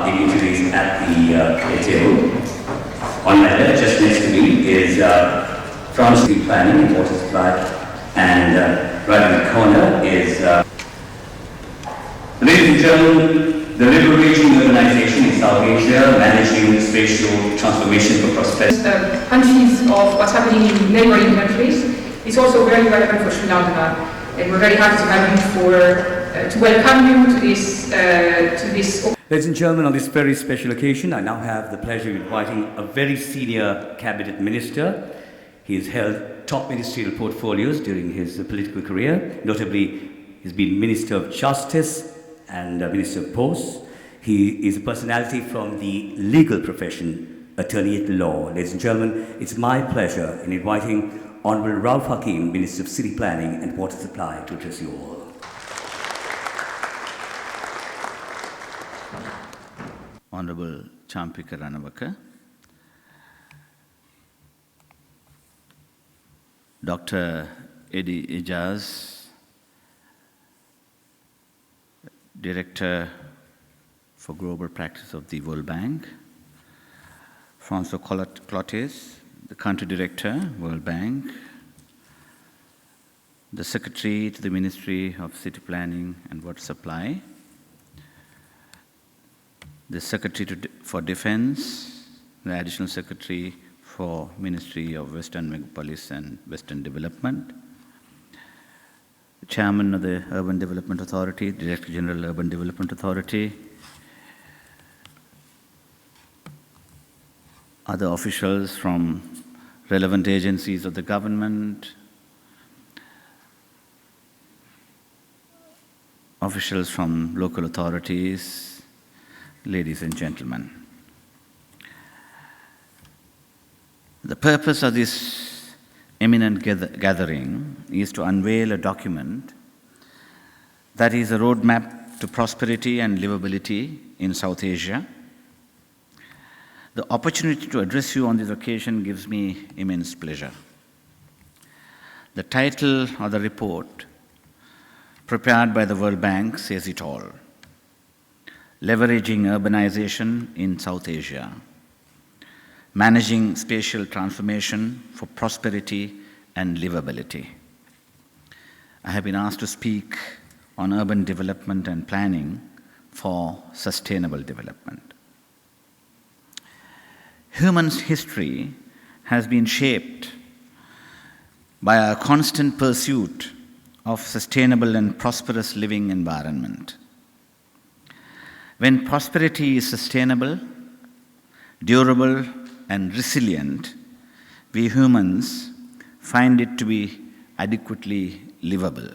Dignitaries at the table. On my left, just next to me, is from Street Planning and Water Supply, and right in the corner is, ladies and gentlemen, the liberating urbanization in South Asia, managing spatial transformation for prosperity. Countries of what's happening in neighboring countries is also very relevant for Sri Lanka, and we're very happy to have you to welcome you to this. Ladies and gentlemen, on this very special occasion, I now have the pleasure of inviting a very senior cabinet minister. He has held top ministerial portfolios during his political career. Notably, he's been Minister of Justice and Minister of Posts. He is a personality from the legal profession, attorney at law. Ladies and gentlemen, it's my pleasure in inviting Honorable Rauff Hakeem, Minister of City Planning and Water Supply, to address you all. Honorable Champika Ranawaka, Dr. Eddie Ijaz, Director for Global Practice of the World Bank, Francois Clotes, the Country Director, World Bank, the Secretary to the Ministry of City Planning and Water Supply, the Secretary for Defense, the Additional Secretary for Ministry of Western Megapolis and Western Development, the Chairman of the Urban Development Authority, Director General Urban Development Authority, other officials from relevant agencies of the government, officials from local authorities, ladies and gentlemen. The purpose of this eminent gathering is to unveil a document that is a roadmap to prosperity and livability in South Asia. The opportunity to address you on this occasion gives me immense pleasure. The title of the report prepared by the World Bank says it all: Leveraging Urbanization in South Asia, Managing Spatial Transformation for Prosperity and Livability. I have been asked to speak on urban development and planning for sustainable development. Human history has been shaped by a constant pursuit of sustainable and prosperous living environment. When prosperity is sustainable, durable, and resilient, we humans find it to be adequately livable.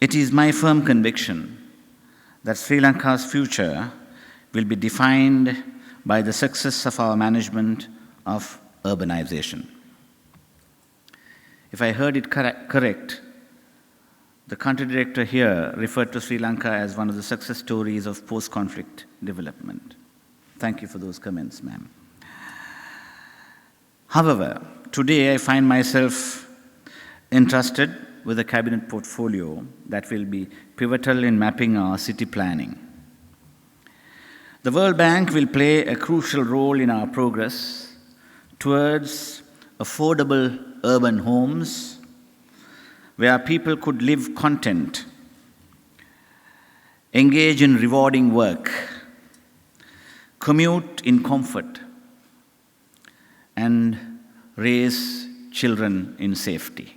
It is my firm conviction that Sri Lanka's future will be defined by the success of our management of urbanization. If I heard it correct, the country director here referred to Sri Lanka as one of the success stories of post-conflict development. Thank you for those comments, ma'am. However, today I find myself entrusted with a cabinet portfolio that will be pivotal in mapping our city planning. The World Bank will play a crucial role in our progress towards affordable urban homes where people could live content, engage in rewarding work, commute in comfort, and raise children in safety.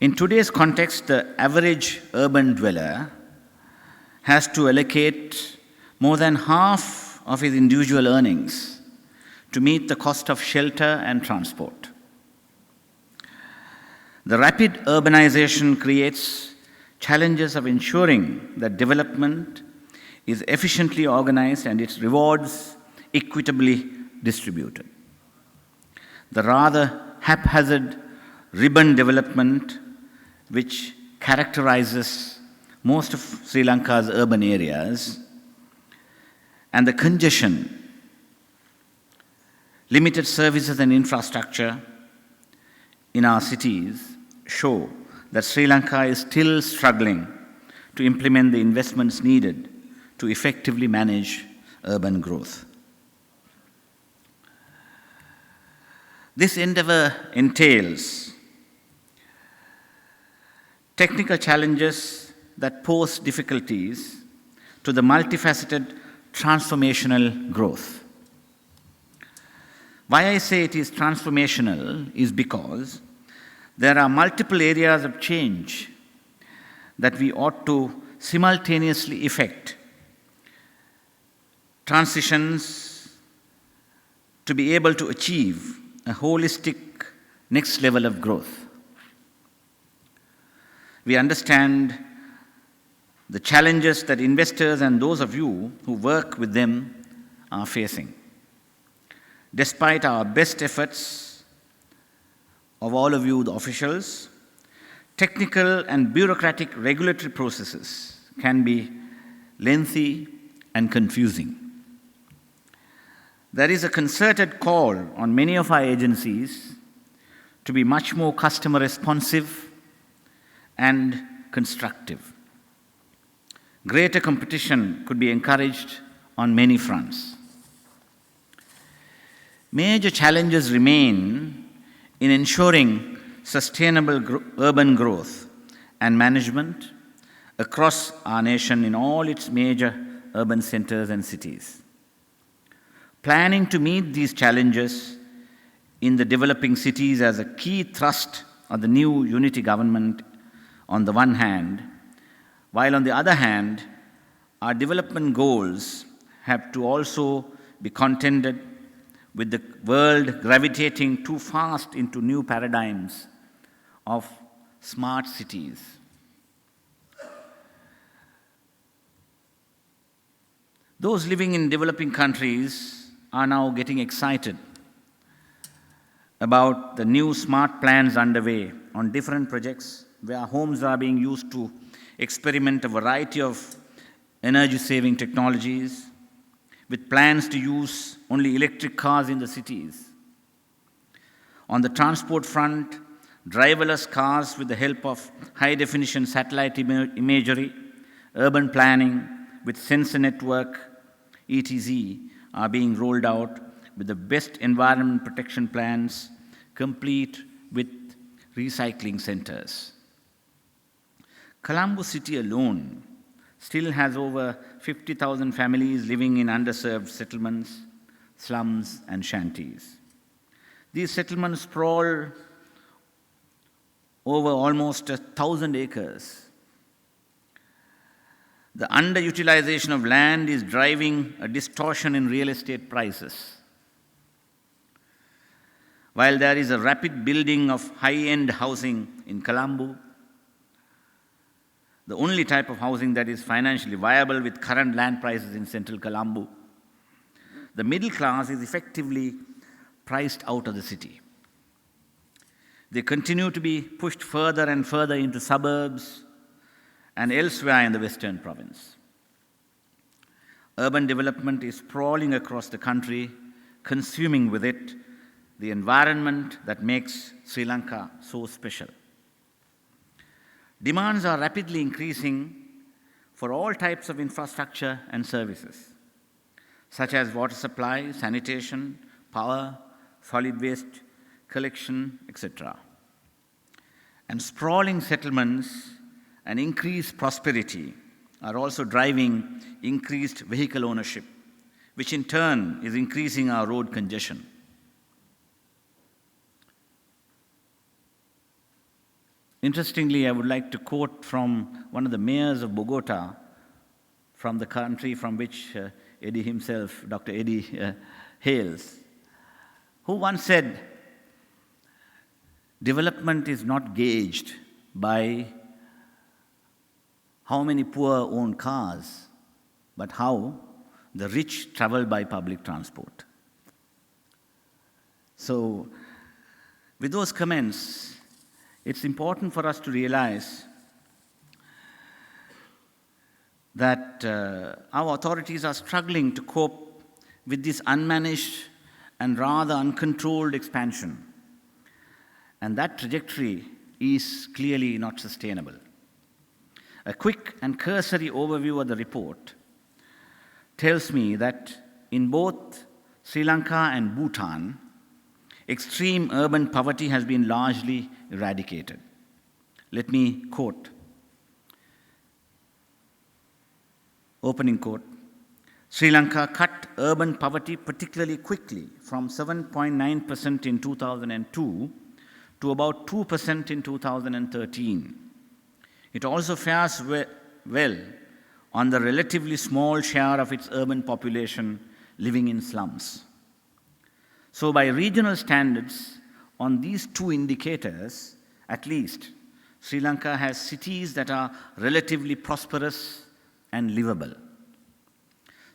In today's context, the average urban dweller has to allocate more than half of his individual earnings to meet the cost of shelter and transport. The rapid urbanization creates challenges of ensuring that development is efficiently organized and its rewards equitably distributed. The rather haphazard ribbon development, which characterizes most of Sri Lanka's urban areas, and the congestion, limited services and infrastructure in our cities show that Sri Lanka is still struggling to implement the investments needed to effectively manage urban growth. This endeavor entails technical challenges that pose difficulties to the multifaceted transformational growth. Why I say it is transformational is because there are multiple areas of change that we ought to simultaneously effect, transitions to be able to achieve a holistic next level of growth. We understand the challenges that investors and those of you who work with them are facing. Despite our best efforts of all of you, the officials, technical and bureaucratic regulatory processes can be lengthy and confusing. There is a concerted call on many of our agencies to be much more customer responsive and constructive. Greater competition could be encouraged on many fronts. Major challenges remain in ensuring sustainable urban growth and management across our nation in all its major urban centers and cities. Planning to meet these challenges in the developing cities as a key thrust of the new unity government on the one hand, while on the other hand, our development goals have to also be contended with the world gravitating too fast into new paradigms of smart cities. Those living in developing countries are now getting excited about the new smart plans underway on different projects where homes are being used to experiment a variety of energy-saving technologies, with plans to use only electric cars in the cities. On the transport front, driverless cars with the help of high-definition satellite imagery, urban planning with sensor network, etc., are being rolled out with the best environment protection plans, complete with recycling centers. Colombo city alone still has over 50,000 families living in underserved settlements, slums, and shanties. These settlements sprawl over almost 1,000 acres. The underutilization of land is driving a distortion in real estate prices. While there is a rapid building of high-end housing in Colombo, the only type of housing that is financially viable with current land prices in central Colombo, the middle class is effectively priced out of the city. They continue to be pushed further and further into suburbs and elsewhere in the western province. Urban development is sprawling across the country, consuming with it the environment that makes Sri Lanka so special. Demands are rapidly increasing for all types of infrastructure and services, such as water supply, sanitation, power, solid waste collection, etc. And sprawling settlements and increased prosperity are also driving increased vehicle ownership, which in turn is increasing our road congestion. Interestingly, I would like to quote from one of the mayors of Bogota, from the country from which Eddie himself, Dr. Eddie, hails, who once said, "Development is not gauged by how many poor own cars, but how the rich travel by public transport." So, with those comments, it's important for us to realize that our authorities are struggling to cope with this unmanaged and rather uncontrolled expansion. And that trajectory is clearly not sustainable. A quick and cursory overview of the report tells me that in both Sri Lanka and Bhutan, extreme urban poverty has been largely eradicated. Let me quote, opening quote, Sri Lanka cut urban poverty particularly quickly from 7.9% in 2002 to about 2% in 2013. It also fares well on the relatively small share of its urban population living in slums. So by regional standards, on these two indicators, at least, Sri Lanka has cities that are relatively prosperous and livable.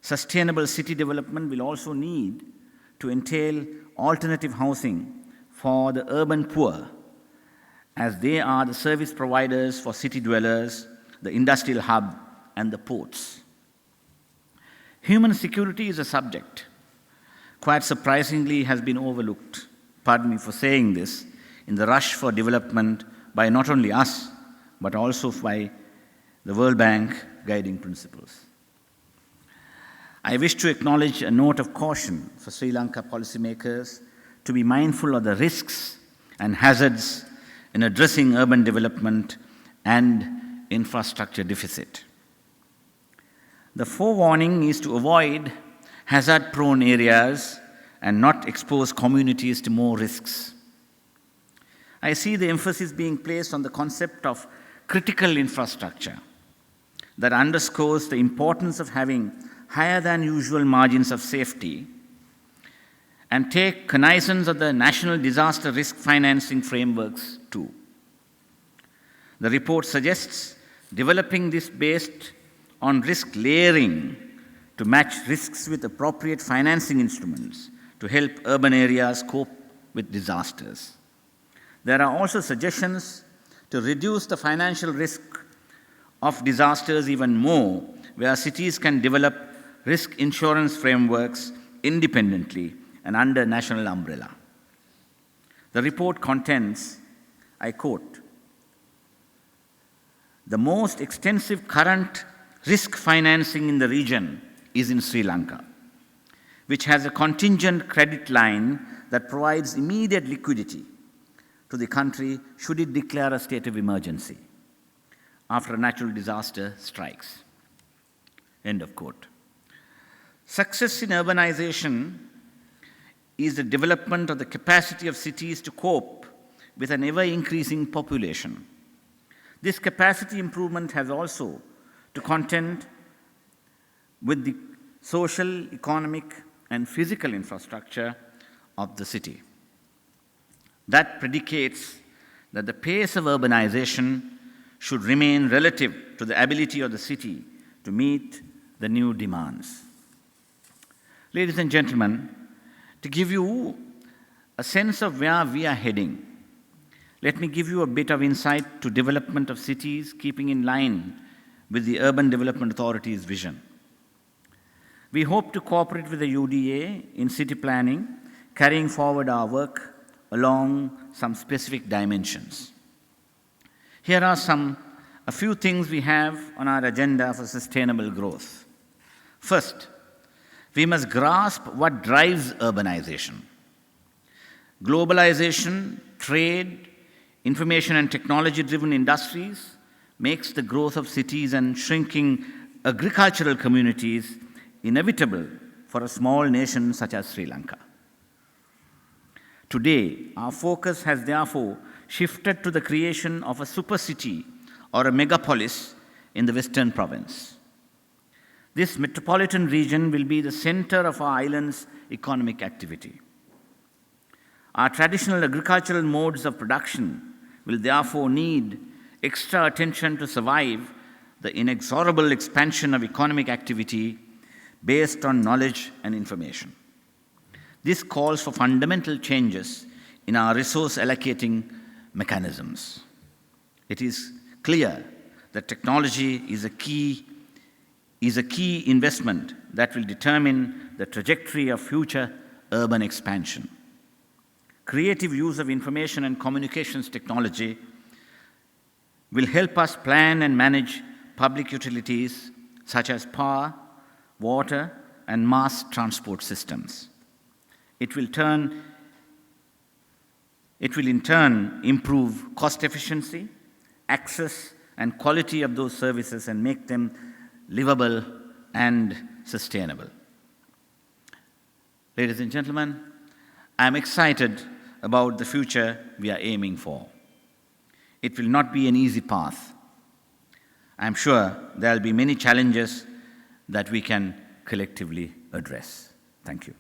Sustainable city development will also need to entail alternative housing for the urban poor, as they are the service providers for city dwellers, the industrial hub, and the ports. Human security is a subject, quite surprisingly, has been overlooked, pardon me for saying this, in the rush for development by not only us, but also by the World Bank guiding principles. I wish to acknowledge a note of caution for Sri Lanka policymakers to be mindful of the risks and hazards in addressing urban development and infrastructure deficit. The forewarning is to avoid hazard-prone areas and not expose communities to more risks. I see the emphasis being placed on the concept of critical infrastructure that underscores the importance of having higher than usual margins of safety and take cognizance of the national disaster risk financing frameworks too. The report suggests developing this based on risk layering to match risks with appropriate financing instruments to help urban areas cope with disasters. There are also suggestions to reduce the financial risk of disasters even more, where cities can develop risk insurance frameworks independently and under national umbrella. The report contends, I quote, "The most extensive current risk financing in the region is in Sri Lanka, which has a contingent credit line that provides immediate liquidity to the country should it declare a state of emergency after a natural disaster strikes." End of quote. Success in urbanization is the development of the capacity of cities to cope with an ever-increasing population. This capacity improvement has also to contend with the social, economic, and physical infrastructure of the city. That predicates that the pace of urbanization should remain relative to the ability of the city to meet the new demands. Ladies and gentlemen, to give you a sense of where we are heading, let me give you a bit of insight to development of cities keeping in line with the Urban Development Authority's vision. We hope to cooperate with the UDA in city planning, carrying forward our work along some specific dimensions. Here are a few things we have on our agenda for sustainable growth. First, we must grasp what drives urbanization. Globalization, trade, information and technology-driven industries makes the growth of cities and shrinking agricultural communities inevitable for a small nation such as Sri Lanka. Today, our focus has therefore shifted to the creation of a super city or a megapolis in the Western Province. This metropolitan region will be the center of our island's economic activity. Our traditional agricultural modes of production will therefore need extra attention to survive the inexorable expansion of economic activity based on knowledge and information. This calls for fundamental changes in our resource allocating mechanisms. It is clear that technology is a key is a key investment that will determine the trajectory of future urban expansion. Creative use of information and communications technology will help us plan and manage public utilities such as power, water, and mass transport systems. It will in turn improve cost efficiency, access, and quality of those services and make them livable and sustainable. Ladies and gentlemen, I am excited about the future we are aiming for. It will not be an easy path. I am sure there will be many challenges that we can collectively address. Thank you.